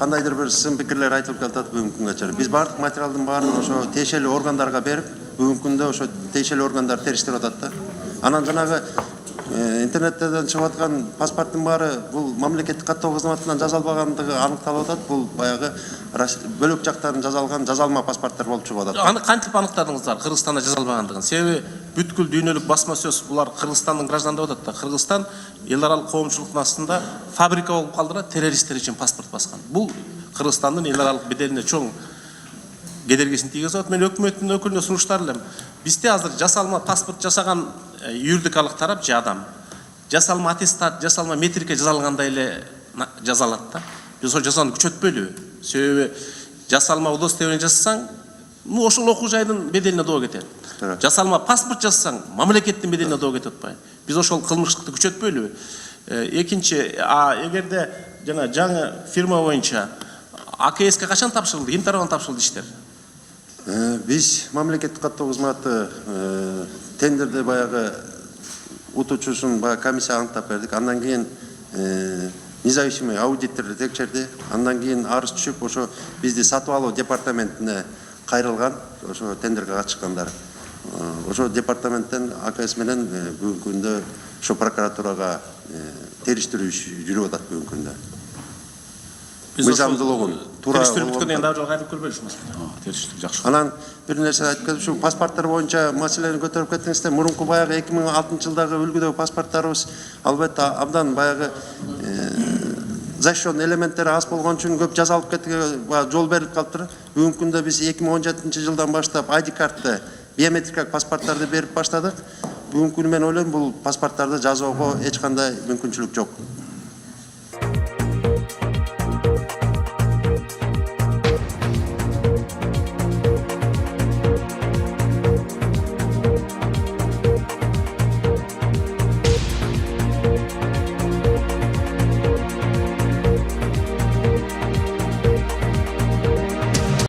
кандайдыр бир сын пикирлер айтылып жатат бүгүнкү күнгө чейин. Биз бардык материалдын баарын ошо тиешелүү органдарга берип, бүгүнкү күндө ошо тиешелүү органдар териштирип атат да. Анан жанагы интернеттерден чыгып аткан паспорттун баары бул мамлекеттик каттоо кызматынан жазалбагандыгы аныкталып атат. Бул баягы бөлөк жактан жазалган жазалма паспорттор болуп чыгып атат. Аны кантип аныктадыңыздар Кыргызстанда жазалбагандыгын? Себеби бүткүл дүйнөлүк басма сөз булар Кыргызстандын гражданы деп атат да. Кыргызстан эл аралык коомчулуктун астында фабрика болуп калды да, террористтер үчүн паспорт баскан. Бул Кыргызстандын эл аралык беделине чоң кедергисин тийгизип атат. Мен өкмөттүн өкүлүнө сунуштар элем. Бизде азыр жасалма паспорт жасаган юридикалык тарап же адам жасалма аттестат, жасалма метрика жасалгандай эле жазалат да. Биз ошол жазаны күчөтпөйлүбү? Себеби жасалма удостоверение жасасаң, ошол окуу жайдын беделине доо кетет. Жасалма паспорт жасасаң, мамлекеттин беделине доо кетет атпайбы? Биз ошол кылмыштыкты күчөтпөйлүбү? Экинчи, эгерде жана жаңы фирма боюнча АКСке качан тапшырылды? Ким тарабынан тапшырылды иштер? Биз мамлекеттик каттоо кызматы тендерде баягы утуучусун баягы комиссия аныктап бердик. Андан кийин независимый аудиторду текшерди. Андан кийин арыз түшүп, ошо бизди сатып алуу департаментине кайрылган, ошо тендерге катышкандар. Ошо департаменттен АКС менен бүгүнкү күндө ошо прокуратурага териштирүү жүрүп атат бүгүнкү күндө. Мыйзамдуулугун териштирүү бүткөндөн дагы жолу кайтып көрбөйсүңүз. Териштирүү жакшы. Анан бир нерсе айтып кетип, ушу паспорттор боюнча маселени көтөрүп кеттиңиздер. Мурунку баягы 2006-жылдагы үлгүдөгү паспорттарыбыз албетте абдан баягы защищенный элементтери аз болгон үчүн көп жазалып кетүүгө жол берилип калыптыр. Бүгүнкү күндө биз 2017-жылдан баштап ID картты, биометрикалык паспорттарды берип баштадык. Бүгүнкү күнү мен ойлойм, бул паспорттарды жазууга эч кандай мүмкүнчүлүк жок.